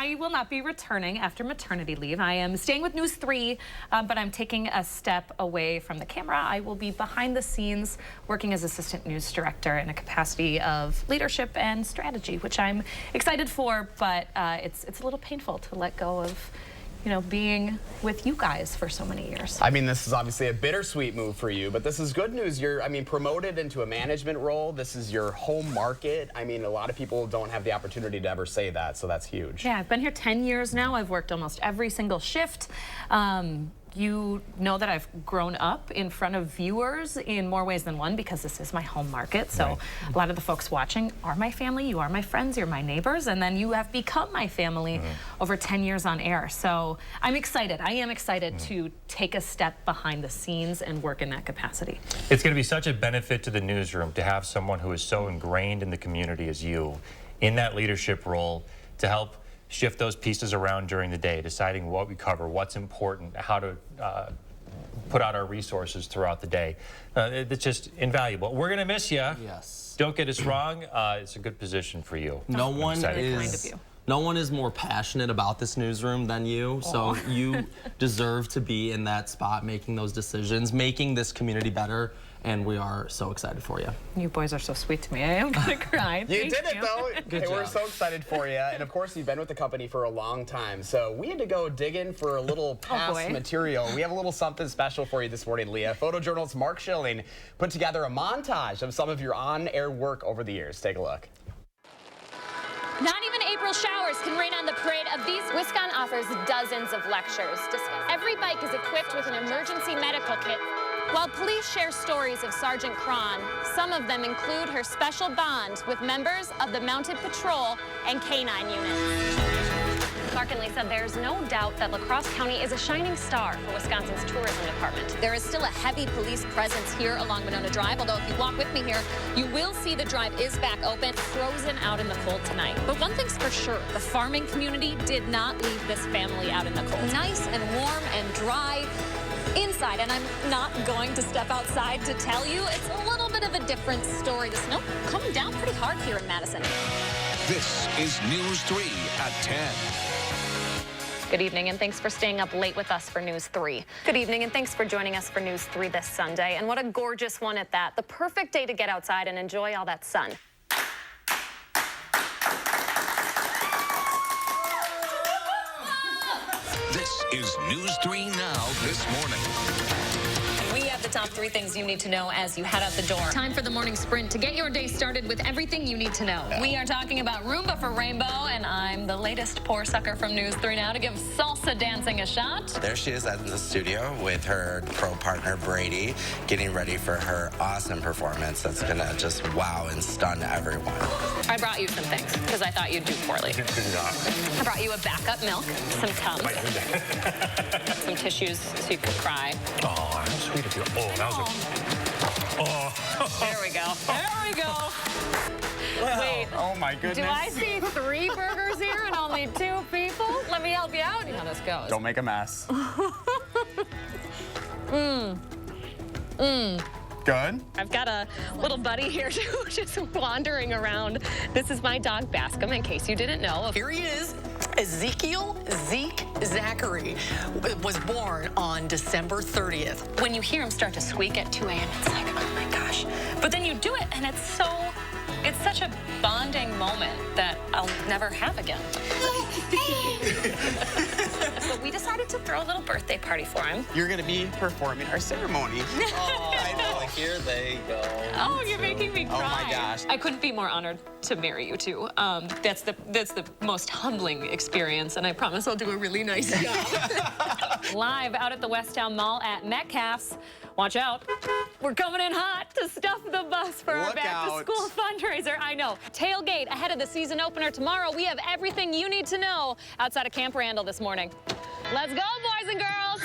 I will not be returning after maternity leave. I am staying with News 3, but I'm taking a step away from the camera. I will be behind the scenes working as assistant news director in a capacity of leadership and strategy, which I'm excited for, but it's a little painful to let go of, being with you guys for so many years.
I mean, this is obviously a bittersweet move for you, but this is good news. You're, promoted into a management role. This is your home market. I mean, a lot of people don't have the opportunity to ever say that, so that's huge.
Yeah, I've been here 10 years now. I've worked almost every single shift. You know that I've grown up in front of viewers in more ways than one because this is my home market. So a lot of the folks watching are my family. You are my friends. You're my neighbors. And then you have become my family over 10 years on air. So I'm excited. I am excited to take a step behind the scenes and work in that capacity.
It's going to be such a benefit to the newsroom to have someone who is so ingrained in the community as you in that leadership role to help shift those pieces around during the day, deciding what we cover, what's important, how to put out our resources throughout the day. It's just invaluable. We're going to miss you.
Yes.
Don't get us wrong. It's a good position for you.
No one is more passionate about this newsroom than you. So you deserve to be in that spot, making those decisions, making this community better. And we are so excited for you.
You boys are so sweet to me. I am gonna cry.
You did it though.
Good job.
We're so excited for you. And of course, you've been with the company for a long time. So we had to go dig in for a little past material. We have a little something special for you this morning, Leah. Photojournalist Mark Schilling put together a montage of some of your on-air work over the years. Take a look.
Not even April showers can rain on the parade of these. WISC offers dozens of lectures. Every bike is equipped with an emergency medical kit. While police share stories of Sergeant Cron, some of them include her special bond with members of the Mounted Patrol and K-9 units. Mark and Lisa, there's no doubt that La Crosse County is a shining star for Wisconsin's tourism department. There is still a heavy police presence here along Monona Drive, although if you walk with me here, you will see the drive is back open, frozen out in the cold tonight. But one thing's for sure, the farming community did not leave this family out in the cold. Nice and warm and dry inside, and I'm not going to step outside to tell you. It's a little bit of a different story. The snow coming down pretty hard here in Madison.
This is News 3 at 10.
Good evening, and thanks for staying up late with us for News 3. Good evening, and thanks for joining us for News 3 this Sunday. And what a gorgeous one at that. The perfect day to get outside and enjoy all that sun.
This is News 3 Now this morning.
We have the top 3 things you need to know as you head out the door. Time for the morning sprint to get your day started with everything you need to know. We are talking about Roomba for Rainbow, and I'm the latest poor sucker from News 3 Now to give salsa dancing a shot.
There she is in the studio with her pro partner Brady, getting ready for her awesome performance that's gonna just wow and stun everyone.
I brought you some things because I thought you'd do poorly. I brought you a backup milk, some Tums, some tissues so you could cry.
Oh, how sweet of you. Oh, that was
There we go. There we go. Wait.
Oh my goodness.
Do I see 3 burgers here and only 2 people? Let me help you out. You know how this goes.
Don't make a mess. Good.
I've got a little buddy here just wandering around. This is my dog Bascom, in case you didn't know.
Here he is. Ezekiel Zeke Zachary was born on December 30th.
When you hear him start to squeak at 2 a.m., it's like, oh my gosh. But then you do it, and it's such a bonding moment that I'll never have again. So we decided to throw a little birthday party for him.
You're going to be performing our ceremony.
Oh, I know. Here they go.
Oh, you're making me cry.
Oh my gosh.
I couldn't be more honored to marry you two. That's the most humbling experience, and I promise I'll do a really nice job. Live out at the Westtown Mall at Metcalf's. Watch out. We're coming in hot to stuff the bus for our back-to-school fundraiser. I know. Tailgate ahead of the season opener tomorrow. We have everything you need to know outside of Camp Randall this morning. Let's go, boys and girls.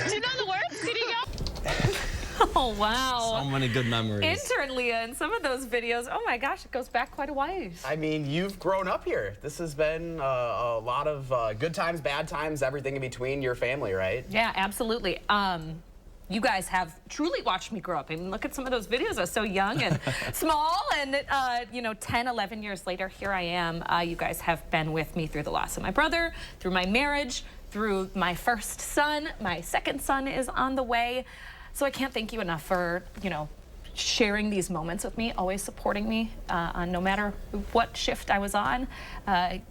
Do you know the words? Did you go? Oh, wow.
So many good memories.
Intern Leah in some of those videos. Oh my gosh, it goes back quite a ways.
I mean, you've grown up here. This has been a lot of good times, bad times, everything in between, your family, right?
Yeah, absolutely. You guys have truly watched me grow up. I mean, look at some of those videos. I was so young and small, and you know, 10, 11 years later, here I am. You guys have been with me through the loss of my brother, through my marriage, through my first son. My second son is on the way. So I can't thank you enough for, you know, sharing these moments with me, always supporting me, no matter what shift I was on.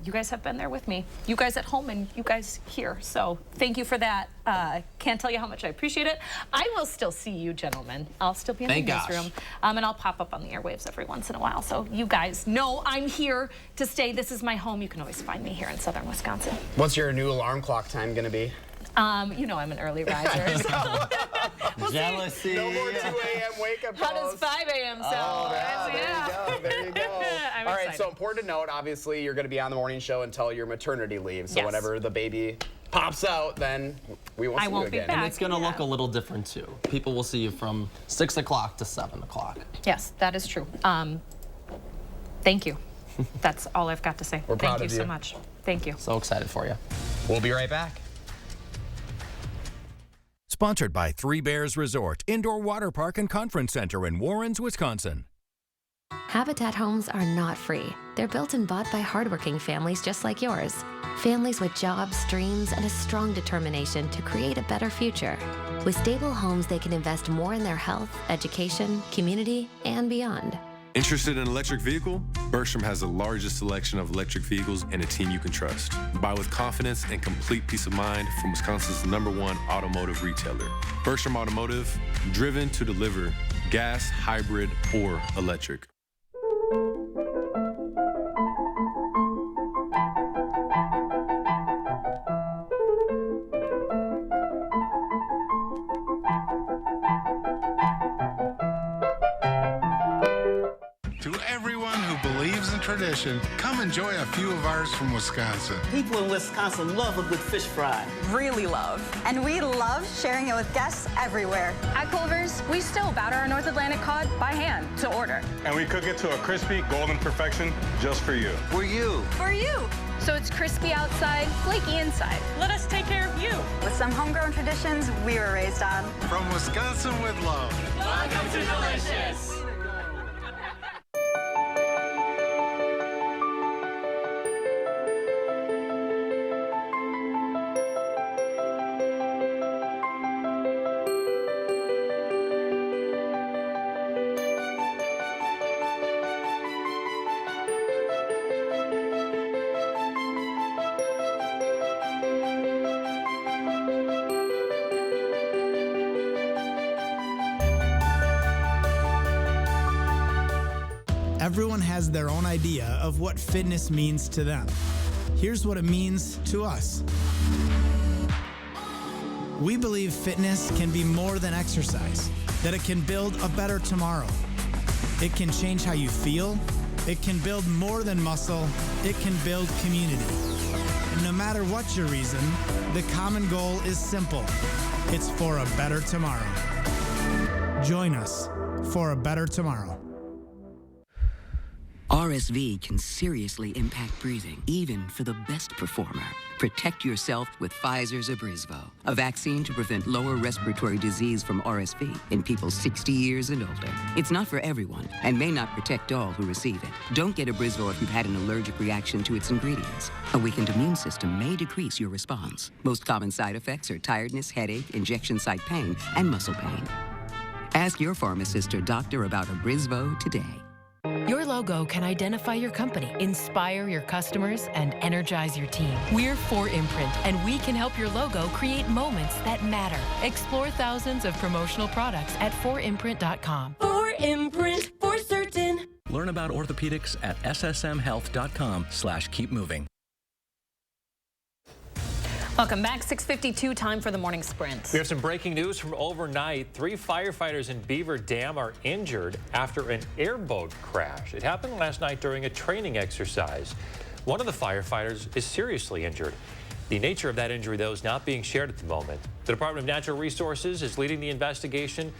You guys have been there with me. You guys at home and you guys here. So thank you for that. Can't tell you how much I appreciate it. I will still see you gentlemen. I'll still be in the newsroom. And I'll pop up on the airwaves every once in a while. So you guys know I'm here to stay. This is my home. You can always find me here in southern Wisconsin.
What's your new alarm clock time going to be?
You know I'm an early riser. So. We'll
Jealousy.
See.
No more 2 a.m. wake-up calls.
How does 5 a.m. sound?
Oh, yeah. There you go.
I'm
All right,
excited.
so important to note, obviously, you're going to be on the morning show until your maternity leave. So
Yes.
whenever the baby pops out, then we won't see you again.
And it's going to look a little different, too. People will see you from 6 o'clock to 7 o'clock.
Yes, that is true. Thank you. That's all I've got to say.
We're proud
Thank
of
you so
you.
much. Thank you.
So excited for you.
We'll be right back.
Sponsored by Three Bears Resort, Indoor Water Park and Conference Center in Warrens, Wisconsin.
Habitat homes are not free. They're built and bought by hardworking families just like yours. Families with jobs, dreams, and a strong determination to create a better future. With stable homes, they can invest more in their health, education, community, and beyond.
Interested in an electric vehicle? Bergstrom has the largest selection of electric vehicles and a team you can trust. Buy with confidence and complete peace of mind from Wisconsin's #1 automotive retailer. Bergstrom Automotive, driven to deliver gas, hybrid, or electric.
Tradition, come enjoy a few of ours from Wisconsin.
People in Wisconsin love a good fish fry.
Really love. And we love sharing it with guests everywhere.
At Culver's, we still batter our North Atlantic cod by hand to order.
And we cook it to a crispy, golden perfection just for you.
For you.
For you. So it's crispy outside, flaky inside. Let us take care of you.
With some homegrown traditions we were raised on.
From Wisconsin with love.
Welcome to Delicious.
Everyone has their own idea of what fitness means to them. Here's what it means to us. We believe fitness can be more than exercise, that it can build a better tomorrow. It can change how you feel. It can build more than muscle. It can build community. And no matter what your reason, the common goal is simple. It's for a better tomorrow. Join us for a better tomorrow.
RSV can seriously impact breathing, even for the best performer. Protect yourself with Pfizer's Abrysvo, a vaccine to prevent lower respiratory disease from RSV in people 60 years and older. It's not for everyone and may not protect all who receive it. Don't get Abrysvo if you've had an allergic reaction to its ingredients. A weakened immune system may decrease your response. Most common side effects are tiredness, headache, injection site pain, and muscle pain. Ask your pharmacist or doctor about Abrysvo today.
Your logo can identify your company, inspire your customers, and energize your team. We're 4imprint, and we can help your logo create moments that matter. Explore thousands of promotional products at 4imprint.com.
4imprint, for certain.
Learn about orthopedics at ssmhealth.com/keepmoving.
Welcome back. 6:52, time for the morning sprint.
We have some breaking news from overnight. 3 firefighters in Beaver Dam are injured after an airboat crash. It happened last night during a training exercise. One of the firefighters is seriously injured. The nature of that injury, though, is not being shared at the moment. The Department of Natural Resources is leading the investigation,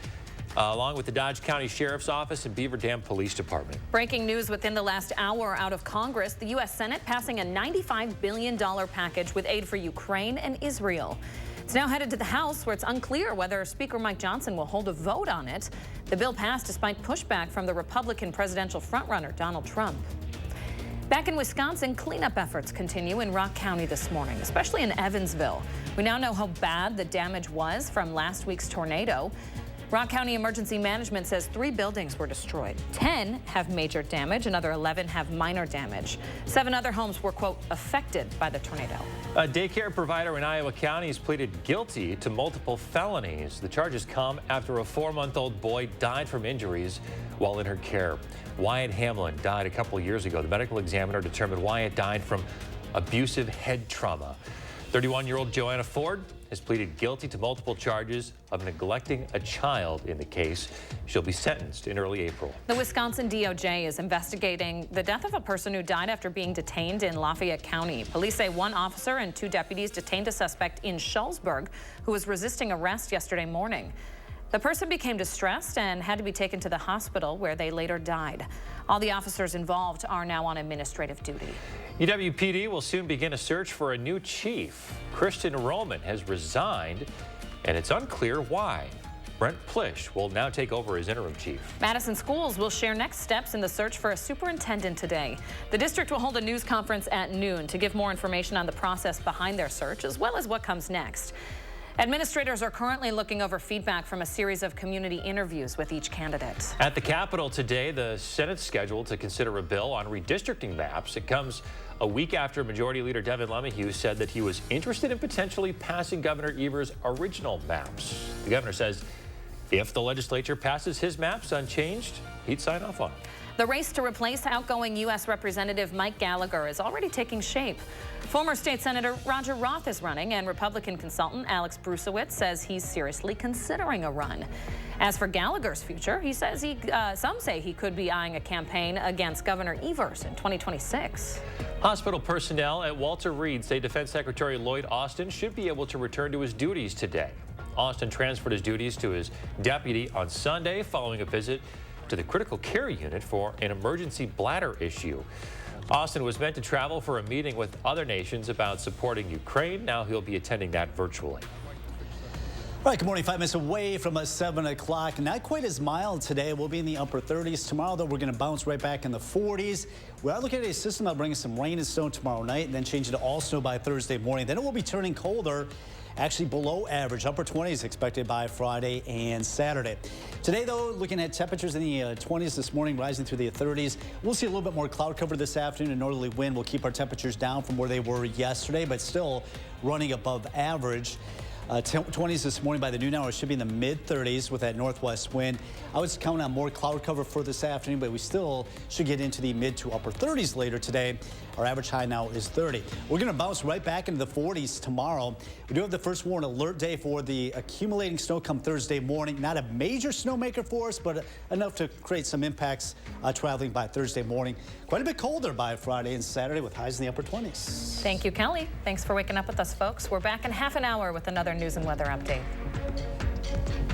along with the Dodge County Sheriff's Office and Beaver Dam Police Department.
Breaking news within the last hour out of Congress, the U.S. Senate passing a $95 billion package with aid for Ukraine and Israel. It's now headed to the House, where it's unclear whether Speaker Mike Johnson will hold a vote on it. The bill passed despite pushback from the Republican presidential frontrunner, Donald Trump. Back in Wisconsin, cleanup efforts continue in Rock County this morning, especially in Evansville. We now know how bad the damage was from last week's tornado. Rock County Emergency Management says 3 buildings were destroyed. 10 have major damage. Another 11 have minor damage. 7 other homes were, quote, affected by the tornado.
A daycare provider in Iowa County has pleaded guilty to multiple felonies. The charges come after a 4-month-old boy died from injuries while in her care. Wyatt Hamlin died a couple years ago. The medical examiner determined Wyatt died from abusive head trauma. 31-year-old Joanna Ford has pleaded guilty to multiple charges of neglecting a child in the case. She'll be sentenced in early April.
The Wisconsin DOJ is investigating the death of a person who died after being detained in Lafayette County. Police say 1 officer and 2 deputies detained a suspect in Shullsburg who was resisting arrest yesterday morning. The person became distressed and had to be taken to the hospital where they later died. All the officers involved are now on administrative duty.
UWPD will soon begin a search for a new chief. Kristen Roman has resigned, and it's unclear why. Brent Plish will now take over as interim chief.
Madison schools will share next steps in the search for a superintendent today. The district will hold a news conference at noon to give more information on the process behind their search, as well as what comes next. Administrators are currently looking over feedback from a series of community interviews with each candidate.
At the Capitol today, the Senate's scheduled to consider a bill on redistricting maps. It comes a week after Majority Leader Devin LeMahieu said that he was interested in potentially passing Governor Evers' original maps. The governor says if the legislature passes his maps unchanged, he'd sign off on them.
The race to replace outgoing U.S. Representative Mike Gallagher is already taking shape. Former State Senator Roger Roth is running, and Republican consultant Alex Brusewitz says he's seriously considering a run. As for Gallagher's future, he says some say he could be eyeing a campaign against Governor Evers in 2026.
Hospital personnel at Walter Reed say Defense Secretary Lloyd Austin should be able to return to his duties today. Austin transferred his duties to his deputy on Sunday following a visit to the critical care unit for an emergency bladder issue. Austin was meant to travel for a meeting with other nations about supporting Ukraine. Now he'll be attending that virtually.
All right, good morning. 5 minutes away from 7 o'clock. Not quite as mild today. We'll be in the upper 30s. Tomorrow, though, we're going to bounce right back in the 40s. We are looking at a system that'll bring us some rain and snow tomorrow night, and then change it to all snow by Thursday morning. Then it will be turning colder. Actually below average, upper 20s expected by Friday and Saturday. Today, though, looking at temperatures in the 20s this morning, rising through the 30s. We'll see a little bit more cloud cover this afternoon. A northerly wind will keep our temperatures down from where they were yesterday, but still running above average. 20s this morning by the noon hour should be in the mid-30s with that northwest wind. I was counting on more cloud cover for this afternoon, but we still should get into the mid to upper 30s later today. Our average high now is 30. We're going to bounce right back into the 40s tomorrow. We do have the first warn alert day for the accumulating snow come Thursday morning. Not a major snowmaker for us, but enough to create some impacts traveling by Thursday morning. Quite a bit colder by Friday and Saturday with highs in the upper 20s.
Thank you, Kelly. Thanks for waking up with us, folks. We're back in half an hour with another news and weather update.